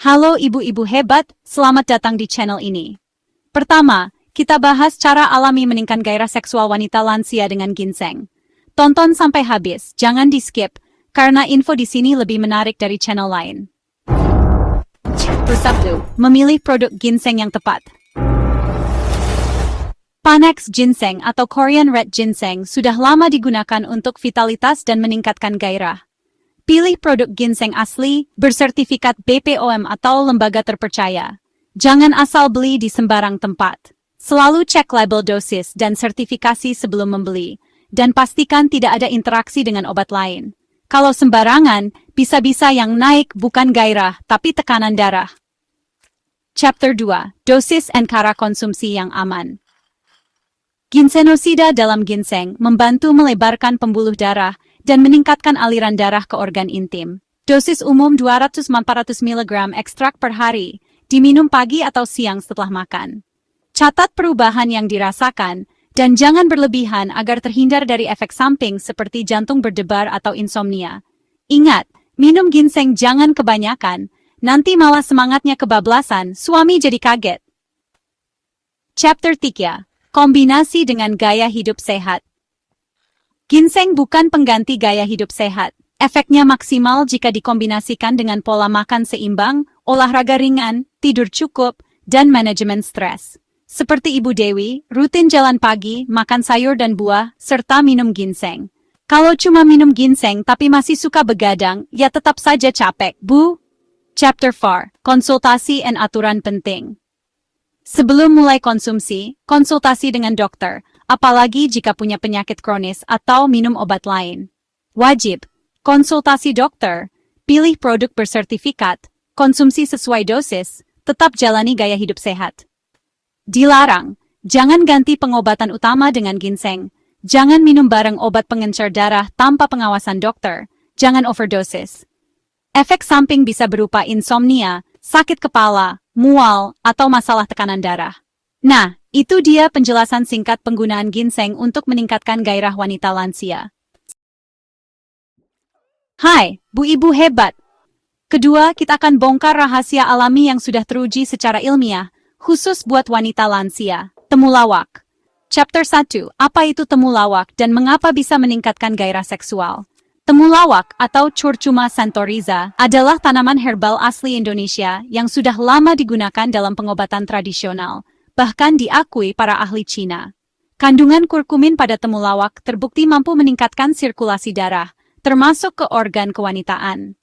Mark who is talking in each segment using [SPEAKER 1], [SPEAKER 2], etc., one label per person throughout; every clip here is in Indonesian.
[SPEAKER 1] Halo ibu-ibu hebat, selamat datang di channel ini. Pertama, kita bahas cara alami meningkatkan gairah seksual wanita lansia dengan ginseng. Tonton sampai habis, jangan di-skip, karena info di sini lebih menarik dari channel lain. Persatu, memilih produk ginseng yang tepat. Panax ginseng atau Korean red ginseng sudah lama digunakan untuk vitalitas dan meningkatkan gairah. Pilih produk ginseng asli, bersertifikat BPOM atau lembaga terpercaya. Jangan asal beli di sembarang tempat. Selalu cek label dosis dan sertifikasi sebelum membeli, dan pastikan tidak ada interaksi dengan obat lain. Kalau sembarangan, bisa-bisa yang naik bukan gairah, tapi tekanan darah. Chapter 2, Dosis dan cara konsumsi yang aman. Ginsenosida dalam ginseng membantu melebarkan pembuluh darah dan meningkatkan aliran darah ke organ intim. Dosis umum 200-400 mg ekstrak per hari, diminum pagi atau siang setelah makan. Catat perubahan yang dirasakan, dan jangan berlebihan agar terhindar dari efek samping seperti jantung berdebar atau insomnia. Ingat, minum ginseng jangan kebanyakan, nanti malah semangatnya kebablasan, suami jadi kaget. Chapter 3, Kombinasi dengan gaya hidup sehat. Ginseng bukan pengganti gaya hidup sehat. Efeknya maksimal jika dikombinasikan dengan pola makan seimbang, olahraga ringan, tidur cukup, dan manajemen stres. Seperti Ibu Dewi, rutin jalan pagi, makan sayur dan buah, serta minum ginseng. Kalau cuma minum ginseng tapi masih suka begadang, ya tetap saja capek, Bu. Chapter 4, Konsultasi dan aturan penting. Sebelum mulai konsumsi, konsultasi dengan dokter, apalagi jika punya penyakit kronis atau minum obat lain. Wajib, konsultasi dokter, pilih produk bersertifikat, konsumsi sesuai dosis, tetap jalani gaya hidup sehat. Dilarang, jangan ganti pengobatan utama dengan ginseng, jangan minum bareng obat pengencer darah tanpa pengawasan dokter, jangan overdosis. Efek samping bisa berupa insomnia, sakit kepala, mual, atau masalah tekanan darah. Nah, itu dia penjelasan singkat penggunaan ginseng untuk meningkatkan gairah wanita lansia. Hai, Bu Ibu hebat! Kedua, kita akan bongkar rahasia alami yang sudah teruji secara ilmiah, khusus buat wanita lansia, temulawak. Chapter 1, apa itu temulawak dan mengapa bisa meningkatkan gairah seksual? Temulawak atau Curcuma santoriza adalah tanaman herbal asli Indonesia yang sudah lama digunakan dalam pengobatan tradisional, bahkan diakui para ahli Cina. Kandungan kurkumin pada temulawak terbukti mampu meningkatkan sirkulasi darah, termasuk ke organ kewanitaan.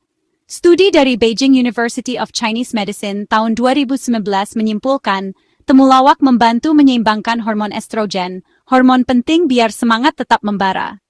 [SPEAKER 1] Studi dari Beijing University of Chinese Medicine tahun 2019 menyimpulkan, temulawak membantu menyeimbangkan hormon estrogen, hormon penting biar semangat tetap membara.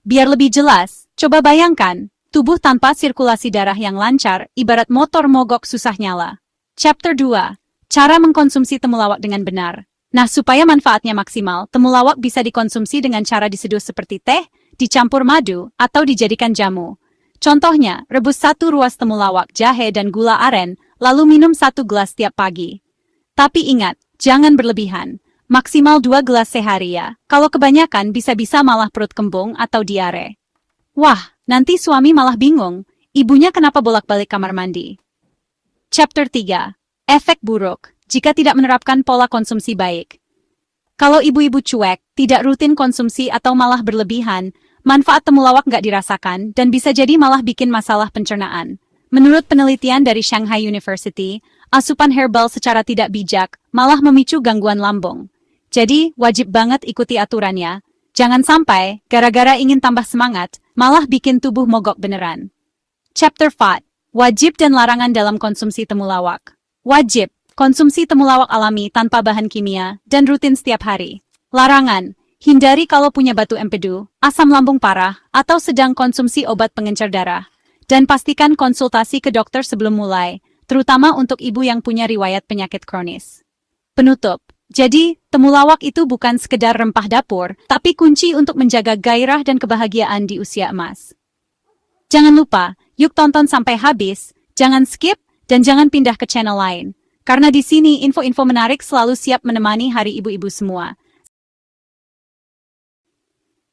[SPEAKER 1] Biar lebih jelas, coba bayangkan, tubuh tanpa sirkulasi darah yang lancar, ibarat motor mogok susah nyala. Chapter 2, Cara mengkonsumsi temulawak dengan benar. Nah, supaya manfaatnya maksimal, temulawak bisa dikonsumsi dengan cara diseduh seperti teh, dicampur madu, atau dijadikan jamu. Contohnya, rebus 1 ruas temulawak, jahe dan gula aren, lalu minum 1 gelas tiap pagi. Tapi ingat, jangan berlebihan. Maksimal 2 gelas sehari ya. Kalau kebanyakan bisa-bisa malah perut kembung atau diare. Wah, nanti suami malah bingung. Ibunya kenapa bolak-balik kamar mandi? Chapter 3, Efek buruk jika tidak menerapkan pola konsumsi baik. Kalau ibu-ibu cuek, tidak rutin konsumsi atau malah berlebihan, manfaat temulawak nggak dirasakan dan bisa jadi malah bikin masalah pencernaan. Menurut penelitian dari Shanghai University, asupan herbal secara tidak bijak malah memicu gangguan lambung. Jadi, wajib banget ikuti aturannya. Jangan sampai, gara-gara ingin tambah semangat, malah bikin tubuh mogok beneran. Chapter 4, Wajib dan larangan dalam konsumsi temulawak. Wajib, konsumsi temulawak alami tanpa bahan kimia, dan rutin setiap hari. Larangan, hindari kalau punya batu empedu, asam lambung parah, atau sedang konsumsi obat pengencer darah. Dan pastikan konsultasi ke dokter sebelum mulai, terutama untuk ibu yang punya riwayat penyakit kronis. Penutup. Jadi, temulawak itu bukan sekedar rempah dapur, tapi kunci untuk menjaga gairah dan kebahagiaan di usia emas. Jangan lupa, yuk tonton sampai habis, jangan skip, dan jangan pindah ke channel lain. Karena di sini info-info menarik selalu siap menemani hari ibu-ibu semua.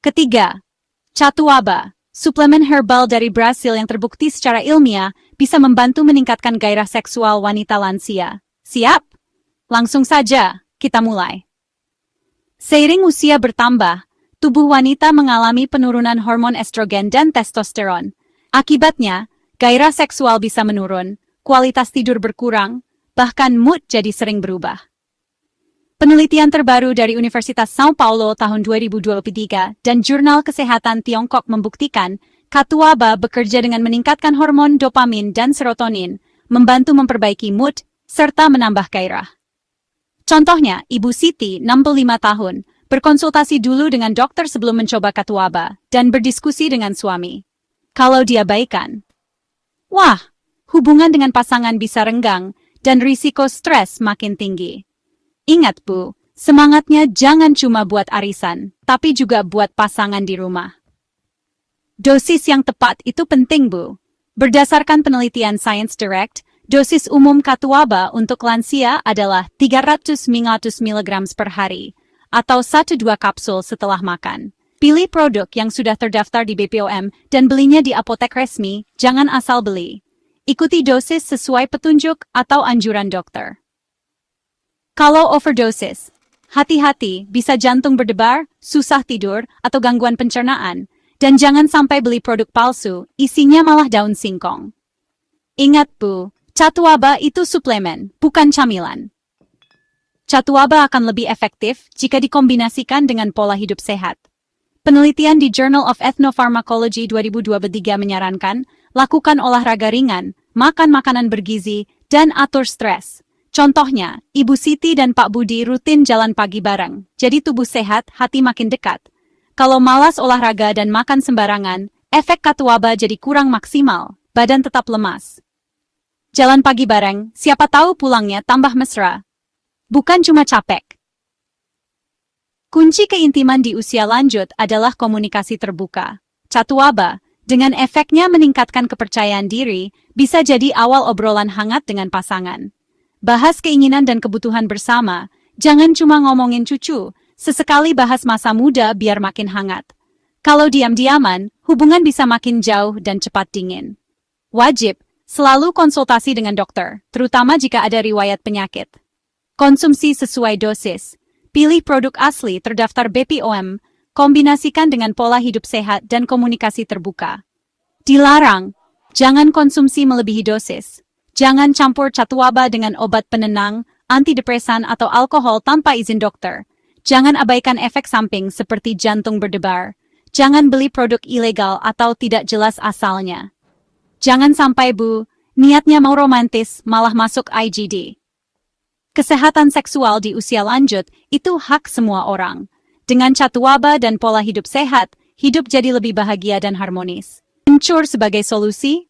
[SPEAKER 1] Ketiga, Catuaba, suplemen herbal dari Brasil yang terbukti secara ilmiah bisa membantu meningkatkan gairah seksual wanita lansia. Siap? Langsung saja, kita mulai. Seiring usia bertambah, tubuh wanita mengalami penurunan hormon estrogen dan testosteron. Akibatnya, gairah seksual bisa menurun, kualitas tidur berkurang, bahkan mood jadi sering berubah. Penelitian terbaru dari Universitas São Paulo tahun 2023 dan Jurnal Kesehatan Tiongkok membuktikan Katuaba bekerja dengan meningkatkan hormon dopamin dan serotonin, membantu memperbaiki mood, serta menambah gairah. Contohnya, Ibu Siti, 65 tahun, berkonsultasi dulu dengan dokter sebelum mencoba Katuaba dan berdiskusi dengan suami. Kalau diabaikan, wah, hubungan dengan pasangan bisa renggang dan risiko stres makin tinggi. Ingat Bu, semangatnya jangan cuma buat arisan, tapi juga buat pasangan di rumah. Dosis yang tepat itu penting Bu. Berdasarkan penelitian Science Direct, dosis umum Katuaba untuk lansia adalah 300 mg per hari, atau 1-2 kapsul setelah makan. Pilih produk yang sudah terdaftar di BPOM dan belinya di apotek resmi, jangan asal beli. Ikuti dosis sesuai petunjuk atau anjuran dokter. Kalau overdosis, hati-hati bisa jantung berdebar, susah tidur, atau gangguan pencernaan, dan jangan sampai beli produk palsu, isinya malah daun singkong. Ingat Bu, Katuaba itu suplemen, bukan camilan. Katuaba akan lebih efektif jika dikombinasikan dengan pola hidup sehat. Penelitian di Journal of Ethnopharmacology 2023 menyarankan, lakukan olahraga ringan, makan makanan bergizi, dan atur stres. Contohnya, Ibu Siti dan Pak Budi rutin jalan pagi bareng, jadi tubuh sehat, hati makin dekat. Kalau malas olahraga dan makan sembarangan, efek Katuaba jadi kurang maksimal, badan tetap lemas. Jalan pagi bareng, siapa tahu pulangnya tambah mesra. Bukan cuma capek. Kunci keintiman di usia lanjut adalah komunikasi terbuka. Katuaba, dengan efeknya meningkatkan kepercayaan diri, bisa jadi awal obrolan hangat dengan pasangan. Bahas keinginan dan kebutuhan bersama, jangan cuma ngomongin cucu, sesekali bahas masa muda biar makin hangat. Kalau diam-diaman, hubungan bisa makin jauh dan cepat dingin. Wajib, selalu konsultasi dengan dokter, terutama jika ada riwayat penyakit. Konsumsi sesuai dosis, pilih produk asli terdaftar BPOM, kombinasikan dengan pola hidup sehat dan komunikasi terbuka. Dilarang, jangan konsumsi melebihi dosis. Jangan campur Katuaba dengan obat penenang, antidepresan atau alkohol tanpa izin dokter. Jangan abaikan efek samping seperti jantung berdebar. Jangan beli produk ilegal atau tidak jelas asalnya. Jangan sampai Bu, niatnya mau romantis malah masuk IGD. Kesehatan seksual di usia lanjut itu hak semua orang. Dengan Katuaba dan pola hidup sehat, hidup jadi lebih bahagia dan harmonis. Kencur sebagai solusi?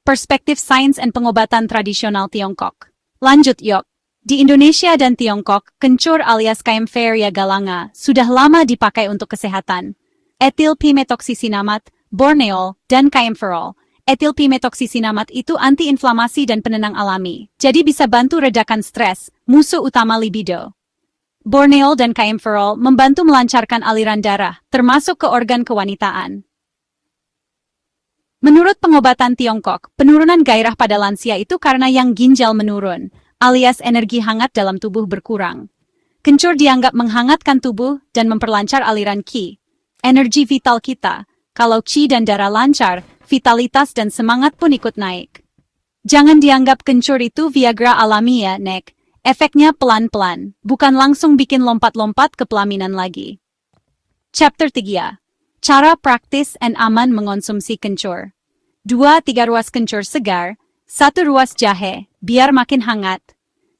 [SPEAKER 1] Perspektif sains dan pengobatan tradisional Tiongkok. Lanjut yuk. Di Indonesia dan Tiongkok, kencur alias Kaempferia galanga sudah lama dipakai untuk kesehatan. Etilpimetoxicinamat, Borneol, dan Kaempferol. Etilpimetoxicinamat itu antiinflamasi dan penenang alami, jadi bisa bantu redakan stres, musuh utama libido. Borneol dan Kaempferol membantu melancarkan aliran darah, termasuk ke organ kewanitaan. Menurut pengobatan Tiongkok, penurunan gairah pada lansia itu karena yang ginjal menurun, alias energi hangat dalam tubuh berkurang. Kencur dianggap menghangatkan tubuh dan memperlancar aliran qi, energi vital kita. Kalau qi dan darah lancar, vitalitas dan semangat pun ikut naik. Jangan dianggap kencur itu Viagra alami ya, Nek. Efeknya pelan-pelan, bukan langsung bikin lompat-lompat ke pelaminan lagi. Chapter 3. Cara praktis dan aman mengonsumsi kencur. 2-3 ruas kencur segar, 1 ruas jahe, biar makin hangat.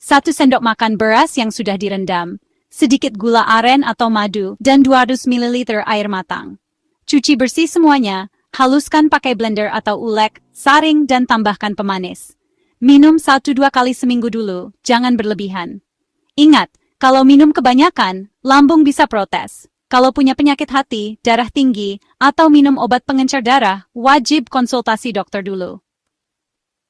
[SPEAKER 1] 1 sendok makan beras yang sudah direndam, sedikit gula aren atau madu, dan 200 ml air matang. Cuci bersih semuanya, haluskan pakai blender atau ulek, saring dan tambahkan pemanis. Minum 1-2 kali seminggu dulu, jangan berlebihan. Ingat, kalau minum kebanyakan, lambung bisa protes. Kalau punya penyakit hati, darah tinggi, atau minum obat pengencer darah, wajib konsultasi dokter dulu.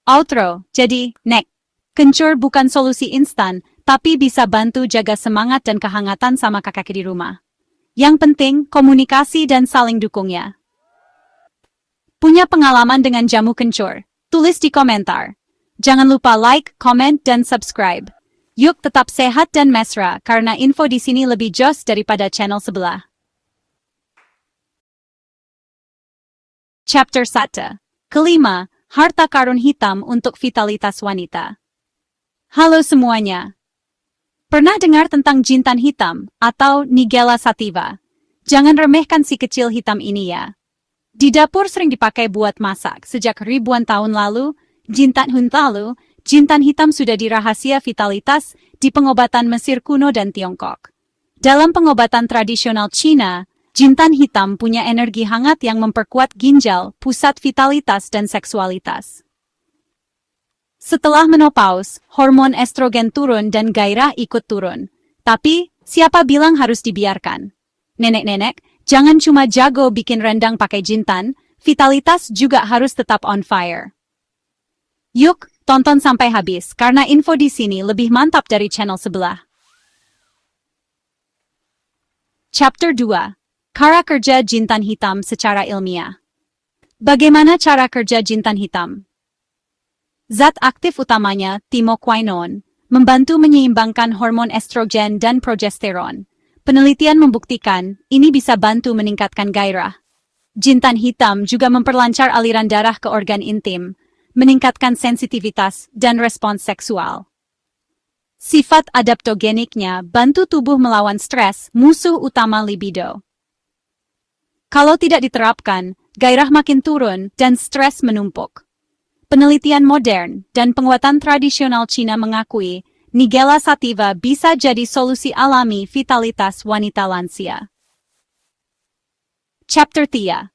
[SPEAKER 1] Outro, jadi, Nek. Kencur bukan solusi instan, tapi bisa bantu jaga semangat dan kehangatan sama kakak di rumah. Yang penting, komunikasi dan saling dukung ya. Punya pengalaman dengan jamu kencur? Tulis di komentar. Jangan lupa like, comment, dan subscribe. Yuk tetap sehat dan mesra karena info di sini lebih jos daripada channel sebelah. Chapter 1. Kelima, harta karun hitam untuk vitalitas wanita. Halo semuanya. Pernah dengar tentang jintan hitam atau Nigella sativa? Jangan remehkan si kecil hitam ini ya. Di dapur sering dipakai buat masak sejak ribuan tahun lalu. Jintan hitam sudah dirahasia vitalitas di pengobatan Mesir kuno dan Tiongkok. Dalam pengobatan tradisional Cina, jintan hitam punya energi hangat yang memperkuat ginjal, pusat vitalitas dan seksualitas. Setelah menopause, hormon estrogen turun dan gairah ikut turun. Tapi, siapa bilang harus dibiarkan? Nenek-nenek, jangan cuma jago bikin rendang pakai jintan, vitalitas juga harus tetap on fire. Yuk, tonton sampai habis karena info di sini lebih mantap dari channel sebelah. Chapter 2. Cara kerja jintan hitam secara ilmiah. Bagaimana cara kerja jintan hitam? Zat aktif utamanya, thymoquinone, membantu menyeimbangkan hormon estrogen dan progesteron. Penelitian membuktikan ini bisa bantu meningkatkan gairah. Jintan hitam juga memperlancar aliran darah ke organ intim, meningkatkan sensitivitas dan respons seksual. Sifat adaptogeniknya bantu tubuh melawan stres, musuh utama libido. Kalau tidak diterapkan, gairah makin turun dan stres menumpuk. Penelitian modern dan penguatan tradisional Cina mengakui Nigella sativa bisa jadi solusi alami vitalitas wanita lansia. Chapter 3.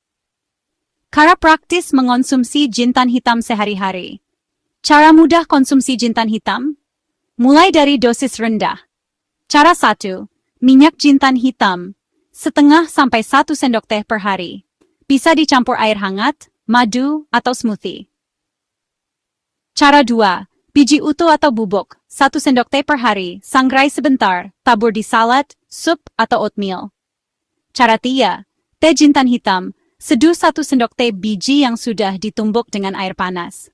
[SPEAKER 1] Cara praktis mengonsumsi jintan hitam sehari-hari. Cara mudah konsumsi jintan hitam? Mulai dari dosis rendah. Cara 1. Minyak jintan hitam. Setengah sampai 1 sendok teh per hari. Bisa dicampur air hangat, madu, atau smoothie. Cara 2. Biji utuh atau bubuk. 1 sendok teh per hari. Sangrai sebentar. Tabur di salad, sup, atau oatmeal. Cara 3. Teh jintan hitam. Seduh 1 sendok teh biji yang sudah ditumbuk dengan air panas.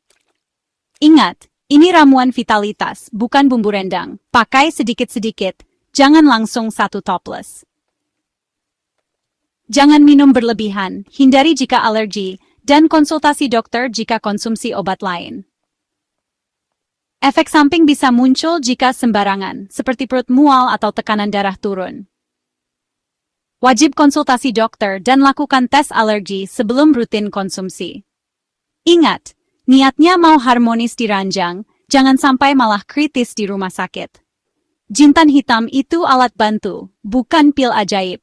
[SPEAKER 1] Ingat, ini ramuan vitalitas, bukan bumbu rendang. Pakai sedikit-sedikit, jangan langsung 1 toples. Jangan minum berlebihan, hindari jika alergi, dan konsultasi dokter jika konsumsi obat lain. Efek samping bisa muncul jika sembarangan, seperti perut mual atau tekanan darah turun. Wajib konsultasi dokter dan lakukan tes alergi sebelum rutin konsumsi. Ingat, niatnya mau harmonis diranjang, jangan sampai malah kritis di rumah sakit. Jintan hitam itu alat bantu, bukan pil ajaib.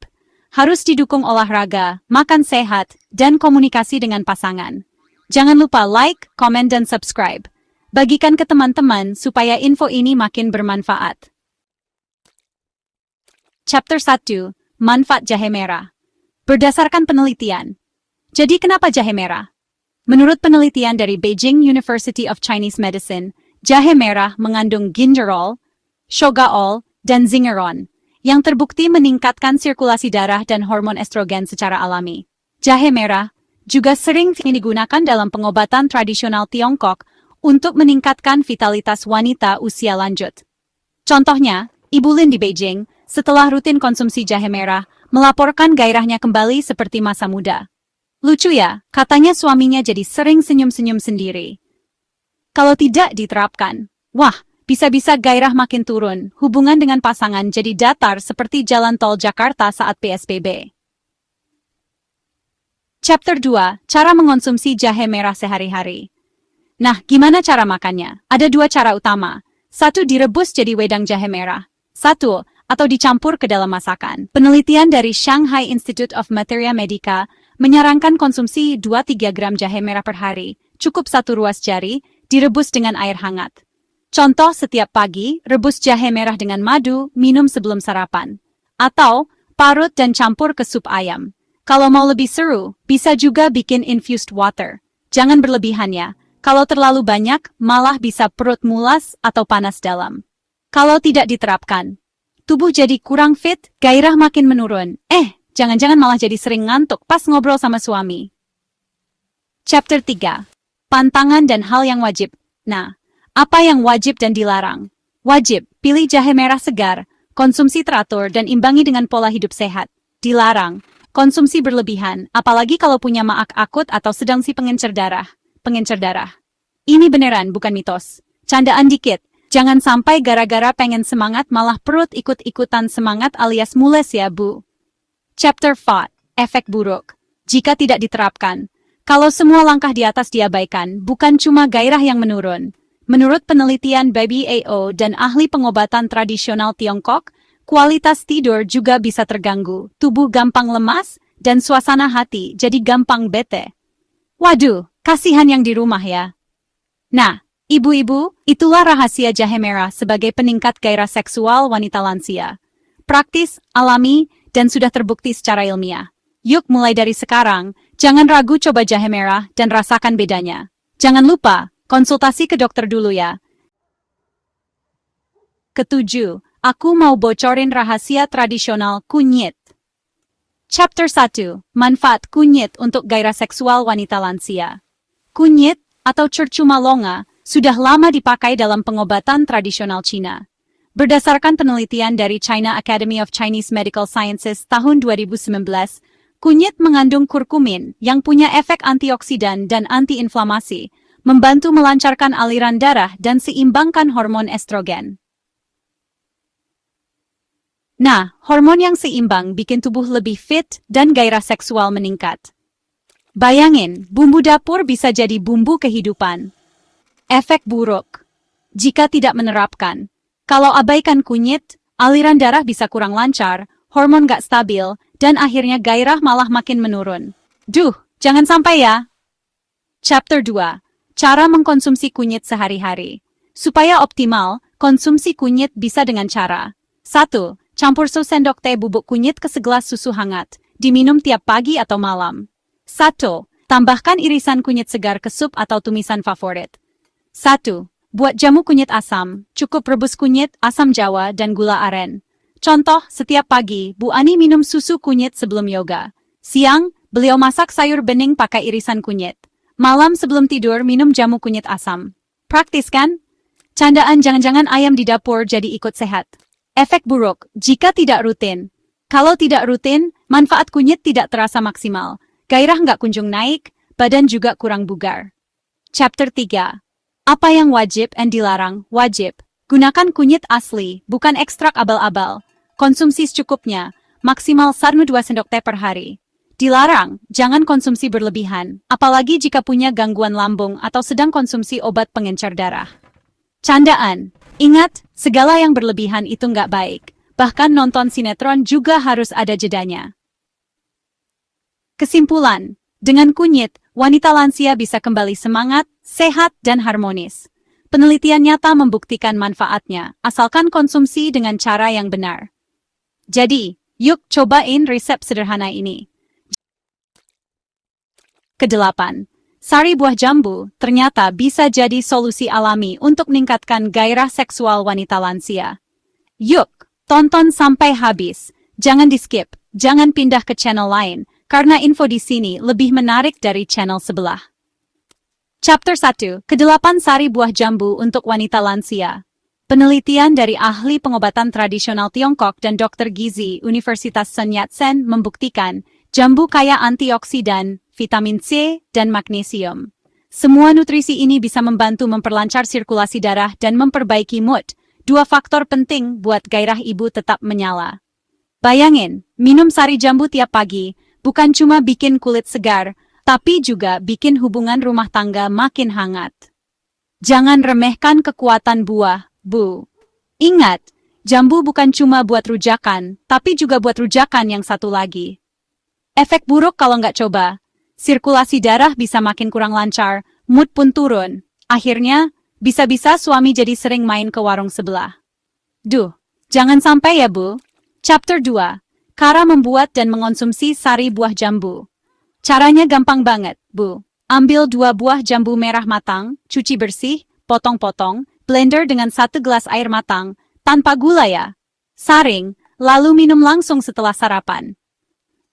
[SPEAKER 1] Harus didukung olahraga, makan sehat, dan komunikasi dengan pasangan. Jangan lupa like, komen, dan subscribe. Bagikan ke teman-teman supaya info ini makin bermanfaat. Chapter 1. Manfaat jahe merah. Berdasarkan penelitian. Jadi kenapa jahe merah? Menurut penelitian dari Beijing University of Chinese Medicine, jahe merah mengandung gingerol, shogaol, dan zingeron, yang terbukti meningkatkan sirkulasi darah dan hormon estrogen secara alami. Jahe merah juga sering digunakan dalam pengobatan tradisional Tiongkok untuk meningkatkan vitalitas wanita usia lanjut. Contohnya, Ibu Lin di Beijing, setelah rutin konsumsi jahe merah, melaporkan gairahnya kembali seperti masa muda. Lucu ya, katanya suaminya jadi sering senyum-senyum sendiri. Kalau tidak diterapkan, wah, bisa-bisa gairah makin turun, hubungan dengan pasangan jadi datar seperti jalan tol Jakarta saat PSBB. Chapter 2. Cara mengonsumsi jahe merah sehari-hari. Nah, gimana cara makannya? Ada 2 cara utama. 1. Direbus jadi wedang jahe merah. 1. Atau dicampur ke dalam masakan. Penelitian dari Shanghai Institute of Materia Medica menyarankan konsumsi 2-3 gram jahe merah per hari, cukup 1 ruas jari, direbus dengan air hangat. Contoh setiap pagi, rebus jahe merah dengan madu, minum sebelum sarapan. Atau, parut dan campur ke sup ayam. Kalau mau lebih seru, bisa juga bikin infused water. Jangan berlebihan ya, kalau terlalu banyak, malah bisa perut mulas atau panas dalam. Kalau tidak diterapkan, tubuh jadi kurang fit, gairah makin menurun. Jangan-jangan malah jadi sering ngantuk pas ngobrol sama suami. Chapter 3. Pantangan dan hal yang wajib. Nah, apa yang wajib dan dilarang? Wajib, pilih jahe merah segar, konsumsi teratur dan imbangi dengan pola hidup sehat. Dilarang, konsumsi berlebihan, apalagi kalau punya maag akut atau sedang si pengencer darah. Pengencer darah. Ini beneran, bukan mitos. Candaan dikit, jangan sampai gara-gara pengen semangat malah perut ikut-ikutan semangat alias mules ya bu. Chapter 4. Efek buruk. Jika tidak diterapkan. Kalau semua langkah di atas diabaikan, bukan cuma gairah yang menurun. Menurut penelitian Baby AO dan ahli pengobatan tradisional Tiongkok, kualitas tidur juga bisa terganggu, tubuh gampang lemas, dan suasana hati jadi gampang bete. Waduh, kasihan yang di rumah ya. Nah, ibu-ibu, itulah rahasia jahe merah sebagai peningkat gairah seksual wanita lansia. Praktis, alami, dan sudah terbukti secara ilmiah. Yuk mulai dari sekarang, jangan ragu coba jahe merah dan rasakan bedanya. Jangan lupa, konsultasi ke dokter dulu ya. Ketujuh, aku mau bocorin rahasia tradisional kunyit. Chapter 1. Manfaat kunyit untuk gairah seksual wanita lansia. Kunyit, atau curcuma longa, sudah lama dipakai dalam pengobatan tradisional Cina. Berdasarkan penelitian dari China Academy of Chinese Medical Sciences tahun 2019, kunyit mengandung kurkumin yang punya efek antioksidan dan antiinflamasi, membantu melancarkan aliran darah dan seimbangkan hormon estrogen. Nah, hormon yang seimbang bikin tubuh lebih fit dan gairah seksual meningkat. Bayangin, bumbu dapur bisa jadi bumbu kehidupan. Efek buruk. Jika tidak menerapkan. Kalau abaikan kunyit, aliran darah bisa kurang lancar, hormon gak stabil, dan akhirnya gairah malah makin menurun. Duh, jangan sampai ya. Chapter 2. Cara mengkonsumsi kunyit sehari-hari. Supaya optimal, konsumsi kunyit bisa dengan cara. 1. Campur sesendok teh bubuk kunyit ke segelas susu hangat, diminum tiap pagi atau malam. 1. Tambahkan irisan kunyit segar ke sup atau tumisan favorit. 1. Buat jamu kunyit asam, cukup rebus kunyit, asam jawa, dan gula aren. Contoh, setiap pagi, Bu Ani minum susu kunyit sebelum yoga. Siang, beliau masak sayur bening pakai irisan kunyit. Malam sebelum tidur minum jamu kunyit asam. Praktis kan? Candaan jangan-jangan ayam di dapur jadi ikut sehat. Efek buruk, jika tidak rutin. Kalau tidak rutin, manfaat kunyit tidak terasa maksimal. Gairah nggak kunjung naik, badan juga kurang bugar. Chapter 3. Apa yang wajib dan dilarang? Wajib. Gunakan kunyit asli, bukan ekstrak abal-abal. Konsumsi secukupnya, maksimal 1-2 sendok teh per hari. Dilarang, jangan konsumsi berlebihan, apalagi jika punya gangguan lambung atau sedang konsumsi obat pengencer darah. Candaan, ingat, segala yang berlebihan itu nggak baik. Bahkan nonton sinetron juga harus ada jedanya. Kesimpulan, dengan kunyit, wanita lansia bisa kembali semangat, sehat, dan harmonis. Penelitian nyata membuktikan manfaatnya, asalkan konsumsi dengan cara yang benar. Jadi, yuk cobain resep sederhana ini. Kedelapan, sari buah jambu ternyata bisa jadi solusi alami untuk meningkatkan gairah seksual wanita lansia. Yuk, tonton sampai habis. Jangan di-skip, jangan pindah ke channel lain, karena info di sini lebih menarik dari channel sebelah. Chapter 1. Kedelapan sari buah jambu untuk wanita lansia. Penelitian dari ahli pengobatan tradisional Tiongkok dan dokter gizi Universitas Sun Yat-sen membuktikan jambu kaya antioksidan, vitamin C, dan magnesium. Semua nutrisi ini bisa membantu memperlancar sirkulasi darah dan memperbaiki mood, dua faktor penting buat gairah ibu tetap menyala. Bayangin, minum sari jambu tiap pagi, bukan cuma bikin kulit segar, tapi juga bikin hubungan rumah tangga makin hangat. Jangan remehkan kekuatan buah, Bu. Ingat, jambu bukan cuma buat rujakan, tapi juga buat rujakan yang satu lagi. Efek buruk kalau nggak coba. Sirkulasi darah bisa makin kurang lancar, mood pun turun. Akhirnya, bisa-bisa suami jadi sering main ke warung sebelah. Duh, jangan sampai ya Bu. Chapter 2. Cara membuat dan mengonsumsi sari buah jambu. Caranya gampang banget, Bu. Ambil 2 buah jambu merah matang, cuci bersih, potong-potong, blender dengan 1 gelas air matang, tanpa gula ya. Saring, lalu minum langsung setelah sarapan.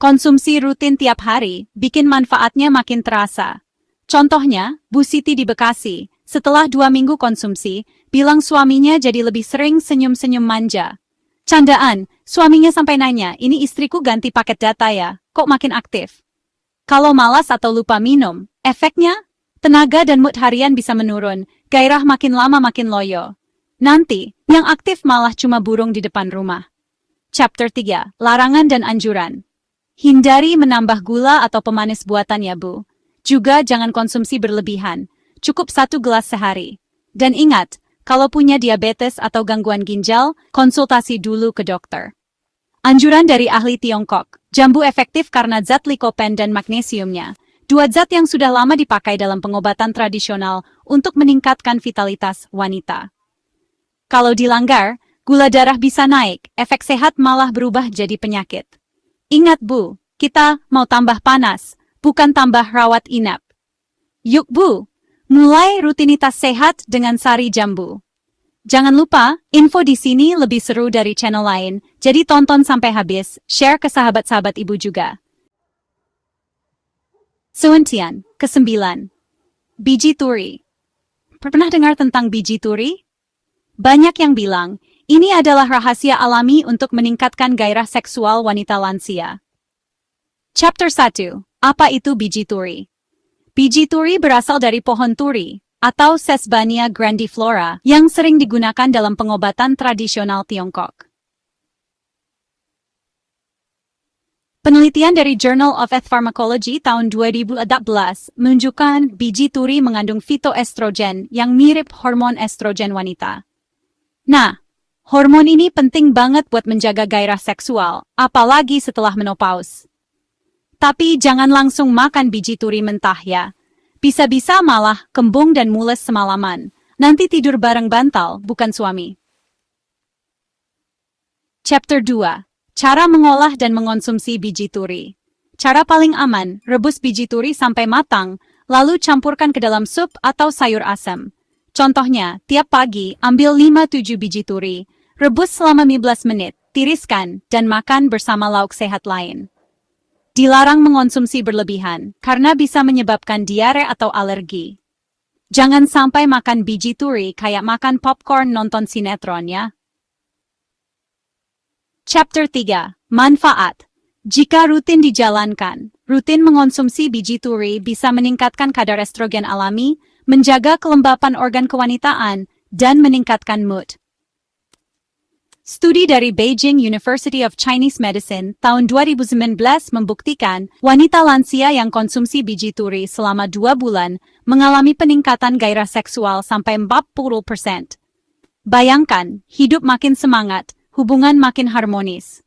[SPEAKER 1] Konsumsi rutin tiap hari, bikin manfaatnya makin terasa. Contohnya, Bu Siti di Bekasi, setelah 2 minggu konsumsi, bilang suaminya jadi lebih sering senyum-senyum manja. Candaan, suaminya sampai nanya, ini istriku ganti paket data ya, kok makin aktif? Kalau malas atau lupa minum, efeknya? Tenaga dan mood harian bisa menurun, gairah makin lama makin loyo. Nanti, yang aktif malah cuma burung di depan rumah. Chapter 3, Larangan dan Anjuran. Hindari menambah gula atau pemanis buatan ya Bu. Juga jangan konsumsi berlebihan, cukup 1 gelas sehari. Dan ingat, kalau punya diabetes atau gangguan ginjal, konsultasi dulu ke dokter. Anjuran dari ahli Tiongkok, jambu efektif karena zat likopen dan magnesiumnya. 2 zat yang sudah lama dipakai dalam pengobatan tradisional untuk meningkatkan vitalitas wanita. Kalau dilanggar, gula darah bisa naik, efek sehat malah berubah jadi penyakit. Ingat Bu, kita mau tambah panas, bukan tambah rawat inap. Yuk Bu, mulai rutinitas sehat dengan sari jambu. Jangan lupa, info di sini lebih seru dari channel lain, jadi tonton sampai habis, share ke sahabat-sahabat ibu juga. Suuntian, ke-9. Biji turi. Pernah dengar tentang biji turi? Banyak yang bilang, ini adalah rahasia alami untuk meningkatkan gairah seksual wanita lansia. Chapter 1. Apa itu biji turi? Biji turi berasal dari pohon turi, atau Sesbania grandiflora, yang sering digunakan dalam pengobatan tradisional Tiongkok. Penelitian dari Journal of Pharmacology tahun 2014 menunjukkan biji turi mengandung fitoestrogen yang mirip hormon estrogen wanita. Nah, hormon ini penting banget buat menjaga gairah seksual, apalagi setelah menopause. Tapi jangan langsung makan biji turi mentah ya. Bisa-bisa malah kembung dan mules semalaman. Nanti tidur bareng bantal, bukan suami. Chapter 2. Cara mengolah dan mengonsumsi biji turi. Cara paling aman, rebus biji turi sampai matang, lalu campurkan ke dalam sup atau sayur asam. Contohnya, tiap pagi ambil 5-7 biji turi, rebus selama 15 menit, tiriskan, dan makan bersama lauk sehat lain. Dilarang mengonsumsi berlebihan, karena bisa menyebabkan diare atau alergi. Jangan sampai makan biji turi kayak makan popcorn nonton sinetron ya. Chapter 3. Manfaat. Jika rutin dijalankan, rutin mengonsumsi biji turi bisa meningkatkan kadar estrogen alami, menjaga kelembapan organ kewanitaan, dan meningkatkan mood. Studi dari Beijing University of Chinese Medicine tahun 2019 membuktikan wanita lansia yang konsumsi biji turi selama 2 bulan mengalami peningkatan gairah seksual sampai 40%. Bayangkan, hidup makin semangat, hubungan makin harmonis.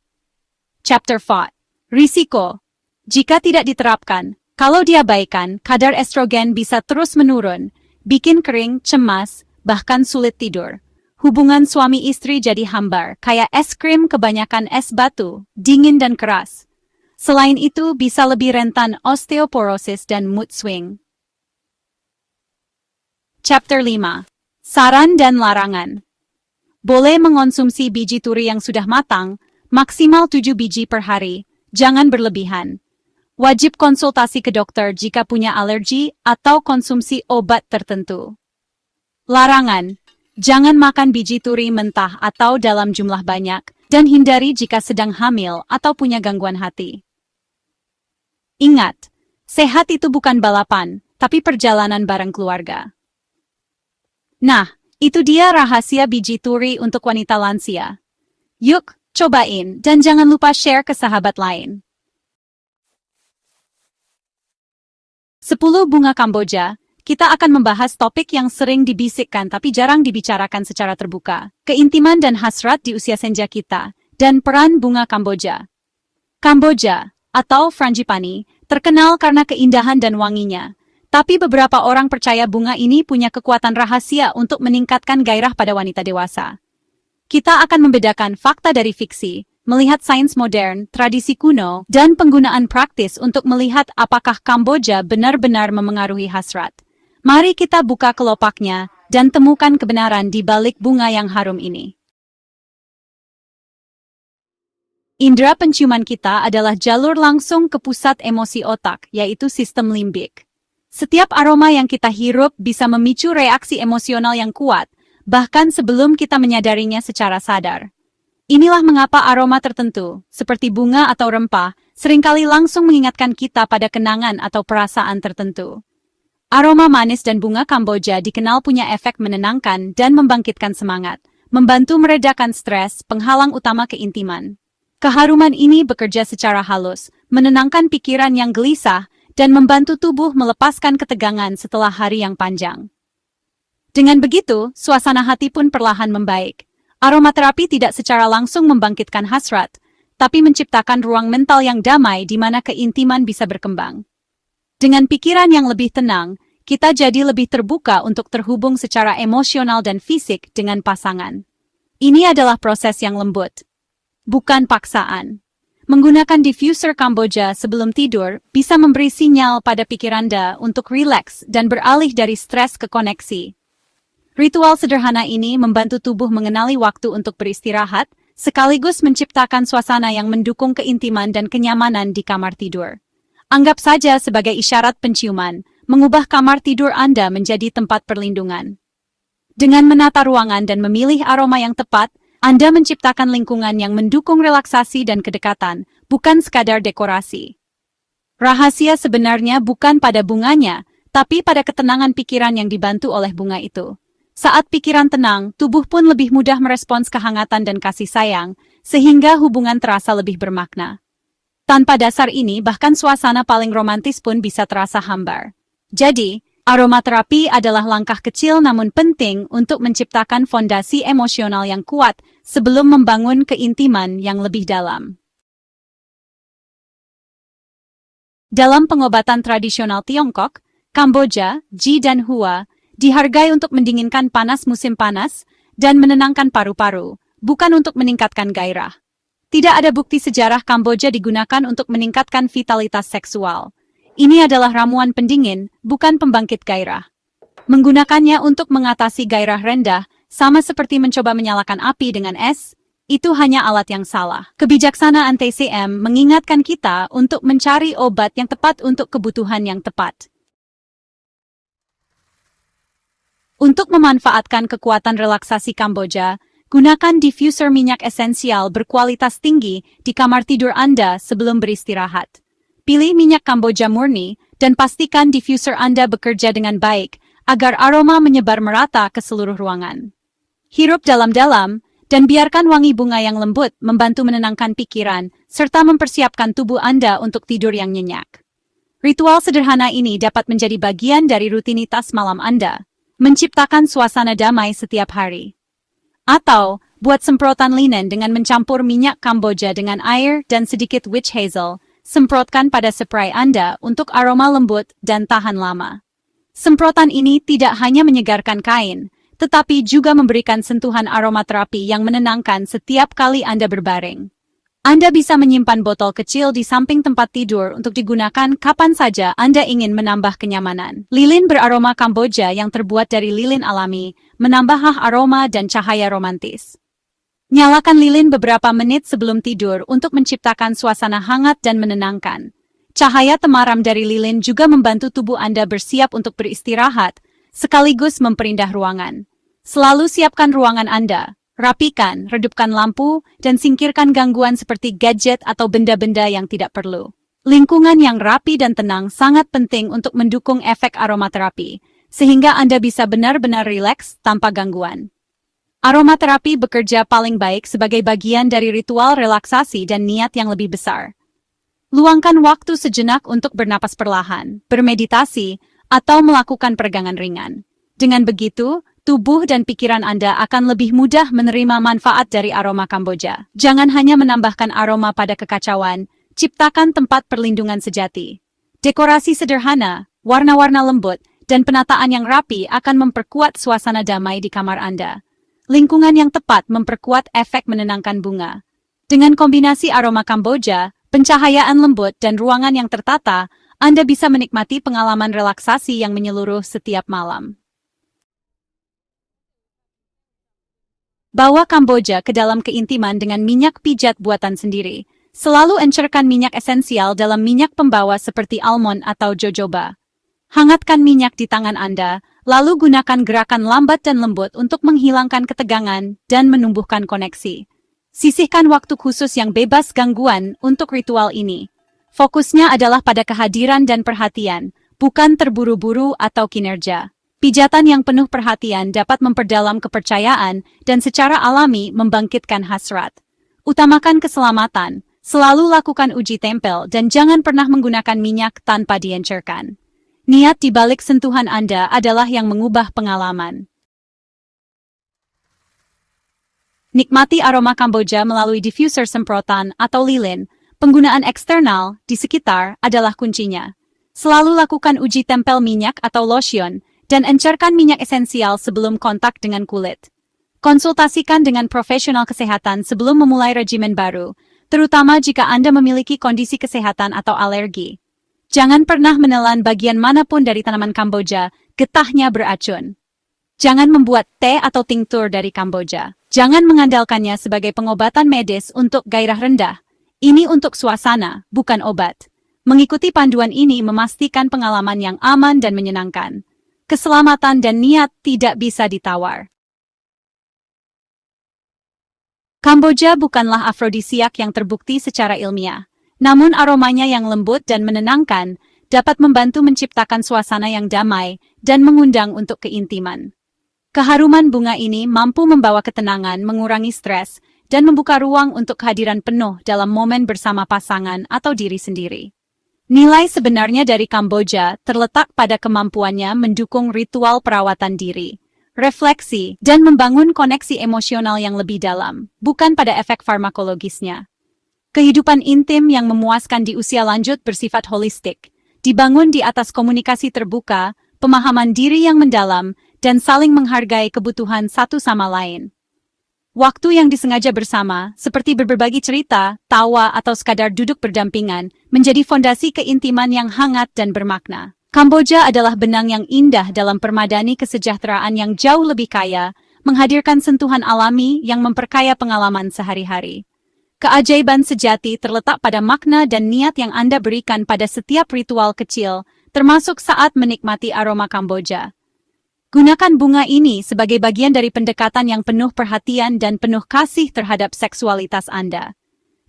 [SPEAKER 1] Chapter 4. Risiko. Jika tidak diterapkan, kalau diabaikan, kadar estrogen bisa terus menurun, bikin kering, cemas, bahkan sulit tidur. Hubungan suami istri jadi hambar, kayak es krim kebanyakan es batu, dingin dan keras. Selain itu, bisa lebih rentan osteoporosis dan mood swing. Chapter 5. Saran dan larangan. Boleh mengonsumsi biji turi yang sudah matang, maksimal 7 biji per hari, jangan berlebihan. Wajib konsultasi ke dokter jika punya alergi atau konsumsi obat tertentu. Larangan. Jangan makan biji turi mentah atau dalam jumlah banyak, dan hindari jika sedang hamil atau punya gangguan hati. Ingat, sehat itu bukan balapan, tapi perjalanan bareng keluarga. Nah, itu dia rahasia biji turi untuk wanita lansia. Yuk, cobain, dan jangan lupa share ke sahabat lain. 10 bunga Kamboja. Kita akan membahas topik yang sering dibisikkan tapi jarang dibicarakan secara terbuka. Keintiman dan hasrat di usia senja kita, dan peran bunga Kamboja. Kamboja, atau Frangipani, terkenal karena keindahan dan wanginya. Tapi beberapa orang percaya bunga ini punya kekuatan rahasia untuk meningkatkan gairah pada wanita dewasa. Kita akan membedakan fakta dari fiksi, melihat sains modern, tradisi kuno, dan penggunaan praktis untuk melihat apakah Kamboja benar-benar memengaruhi hasrat. Mari kita buka kelopaknya dan temukan kebenaran di balik bunga yang harum ini. Indera penciuman kita adalah jalur langsung ke pusat emosi otak, yaitu sistem limbik. Setiap aroma yang kita hirup bisa memicu reaksi emosional yang kuat, bahkan sebelum kita menyadarinya secara sadar. Inilah mengapa aroma tertentu, seperti bunga atau rempah, seringkali langsung mengingatkan kita pada kenangan atau perasaan tertentu. Aroma manis dan bunga Kamboja dikenal punya efek menenangkan dan membangkitkan semangat, membantu meredakan stres, penghalang utama keintiman. Keharuman ini bekerja secara halus, menenangkan pikiran yang gelisah, dan membantu tubuh melepaskan ketegangan setelah hari yang panjang. Dengan begitu, suasana hati pun perlahan membaik. Aromaterapi tidak secara langsung membangkitkan hasrat, tapi menciptakan ruang mental yang damai di mana keintiman bisa berkembang. Dengan pikiran yang lebih tenang, kita jadi lebih terbuka untuk terhubung secara emosional dan fisik dengan pasangan. Ini adalah proses yang lembut, bukan paksaan. Menggunakan diffuser Kamboja sebelum tidur bisa memberi sinyal pada pikiran Anda untuk rileks dan beralih dari stres ke koneksi. Ritual sederhana ini membantu tubuh mengenali waktu untuk beristirahat, sekaligus menciptakan suasana yang mendukung keintiman dan kenyamanan di kamar tidur. Anggap saja sebagai isyarat penciuman, mengubah kamar tidur Anda menjadi tempat perlindungan. Dengan menata ruangan dan memilih aroma yang tepat, Anda menciptakan lingkungan yang mendukung relaksasi dan kedekatan, bukan sekadar dekorasi. Rahasia sebenarnya bukan pada bunganya, tapi pada ketenangan pikiran yang dibantu oleh bunga itu. Saat pikiran tenang, tubuh pun lebih mudah merespons kehangatan dan kasih sayang, sehingga hubungan terasa lebih bermakna. Tanpa dasar ini, bahkan suasana paling romantis pun bisa terasa hambar. Jadi, aromaterapi adalah langkah kecil namun penting untuk menciptakan fondasi emosional yang kuat sebelum membangun keintiman yang lebih dalam. Dalam pengobatan tradisional Tiongkok, Kamboja, Ji dan Hua dihargai untuk mendinginkan panas musim panas dan menenangkan paru-paru, bukan untuk meningkatkan gairah. Tidak ada bukti sejarah Kamboja digunakan untuk meningkatkan vitalitas seksual. Ini adalah ramuan pendingin, bukan pembangkit gairah. Menggunakannya untuk mengatasi gairah rendah, sama seperti mencoba menyalakan api dengan es, itu hanya alat yang salah. Kebijaksanaan TCM mengingatkan kita untuk mencari obat yang tepat untuk kebutuhan yang tepat. Untuk memanfaatkan kekuatan relaksasi Kamboja, gunakan diffuser minyak esensial berkualitas tinggi di kamar tidur Anda sebelum beristirahat. Pilih minyak Kamboja murni dan pastikan diffuser Anda bekerja dengan baik agar aroma menyebar merata ke seluruh ruangan. Hirup dalam-dalam dan biarkan wangi bunga yang lembut membantu menenangkan pikiran serta mempersiapkan tubuh Anda untuk tidur yang nyenyak. Ritual sederhana ini dapat menjadi bagian dari rutinitas malam Anda, menciptakan suasana damai setiap hari. Atau, buat semprotan linen dengan mencampur minyak Kamboja dengan air dan sedikit witch hazel, semprotkan pada spray Anda untuk aroma lembut dan tahan lama. Semprotan ini tidak hanya menyegarkan kain, tetapi juga memberikan sentuhan aromaterapi yang menenangkan setiap kali Anda berbaring. Anda bisa menyimpan botol kecil di samping tempat tidur untuk digunakan kapan saja Anda ingin menambah kenyamanan. Lilin beraroma Kamboja yang terbuat dari lilin alami, menambah aroma dan cahaya romantis. Nyalakan lilin beberapa menit sebelum tidur untuk menciptakan suasana hangat dan menenangkan. Cahaya temaram dari lilin juga membantu tubuh Anda bersiap untuk beristirahat, sekaligus memperindah ruangan. Selalu siapkan ruangan Anda, rapikan, redupkan lampu, dan singkirkan gangguan seperti gadget atau benda-benda yang tidak perlu. Lingkungan yang rapi dan tenang sangat penting untuk mendukung efek aromaterapi, sehingga Anda bisa benar-benar rileks tanpa gangguan. Aromaterapi bekerja paling baik sebagai bagian dari ritual relaksasi dan niat yang lebih besar. Luangkan waktu sejenak untuk bernapas perlahan, bermeditasi, atau melakukan peregangan ringan. Dengan begitu, tubuh dan pikiran Anda akan lebih mudah menerima manfaat dari aroma Kamboja. Jangan hanya menambahkan aroma pada kekacauan, ciptakan tempat perlindungan sejati. Dekorasi sederhana, warna-warna lembut, dan penataan yang rapi akan memperkuat suasana damai di kamar Anda. Lingkungan yang tepat memperkuat efek menenangkan bunga. Dengan kombinasi aroma Kamboja, pencahayaan lembut, dan ruangan yang tertata, Anda bisa menikmati pengalaman relaksasi yang menyeluruh setiap malam. Bawa Kamboja ke dalam keintiman dengan minyak pijat buatan sendiri. Selalu encerkan minyak esensial dalam minyak pembawa seperti almond atau jojoba. Hangatkan minyak di tangan Anda, lalu gunakan gerakan lambat dan lembut untuk menghilangkan ketegangan dan menumbuhkan koneksi. Sisihkan waktu khusus yang bebas gangguan untuk ritual ini. Fokusnya adalah pada kehadiran dan perhatian, bukan terburu-buru atau kinerja. Pijatan yang penuh perhatian dapat memperdalam kepercayaan dan secara alami membangkitkan hasrat. Utamakan keselamatan, selalu lakukan uji tempel dan jangan pernah menggunakan minyak tanpa diencerkan. Niat di balik sentuhan Anda adalah yang mengubah pengalaman. Nikmati aroma Kamboja melalui diffuser semprotan atau lilin. Penggunaan eksternal di sekitar adalah kuncinya. Selalu lakukan uji tempel minyak atau lotion dan encerkan minyak esensial sebelum kontak dengan kulit. Konsultasikan dengan profesional kesehatan sebelum memulai regimen baru, terutama jika Anda memiliki kondisi kesehatan atau alergi. Jangan pernah menelan bagian manapun dari tanaman Kamboja, getahnya beracun. Jangan membuat teh atau tinktur dari Kamboja. Jangan mengandalkannya sebagai pengobatan medis untuk gairah rendah. Ini untuk suasana, bukan obat. Mengikuti panduan ini memastikan pengalaman yang aman dan menyenangkan. Keselamatan dan niat tidak bisa ditawar. Kamboja bukanlah afrodisiak yang terbukti secara ilmiah. Namun aromanya yang lembut dan menenangkan dapat membantu menciptakan suasana yang damai dan mengundang untuk keintiman. Keharuman bunga ini mampu membawa ketenangan, mengurangi stres, dan membuka ruang untuk kehadiran penuh dalam momen bersama pasangan atau diri sendiri. Nilai sebenarnya dari Kamboja terletak pada kemampuannya mendukung ritual perawatan diri, refleksi, dan membangun koneksi emosional yang lebih dalam, bukan pada efek farmakologisnya. Kehidupan intim yang memuaskan di usia lanjut bersifat holistik, dibangun di atas komunikasi terbuka, pemahaman diri yang mendalam, dan saling menghargai kebutuhan satu sama lain. Waktu yang disengaja bersama, seperti berbagi cerita, tawa, atau sekadar duduk berdampingan, menjadi fondasi keintiman yang hangat dan bermakna. Kamboja adalah benang yang indah dalam permadani kesejahteraan yang jauh lebih kaya, menghadirkan sentuhan alami yang memperkaya pengalaman sehari-hari. Keajaiban sejati terletak pada makna dan niat yang Anda berikan pada setiap ritual kecil, termasuk saat menikmati aroma Kamboja. Gunakan bunga ini sebagai bagian dari pendekatan yang penuh perhatian dan penuh kasih terhadap seksualitas Anda.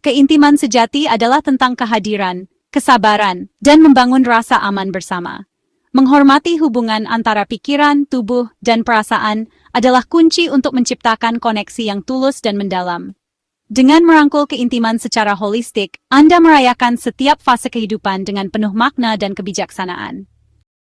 [SPEAKER 1] Keintiman sejati adalah tentang kehadiran, kesabaran, dan membangun rasa aman bersama. Menghormati hubungan antara pikiran, tubuh, dan perasaan adalah kunci untuk menciptakan koneksi yang tulus dan mendalam. Dengan merangkul keintiman secara holistik, Anda merayakan setiap fase kehidupan dengan penuh makna dan kebijaksanaan.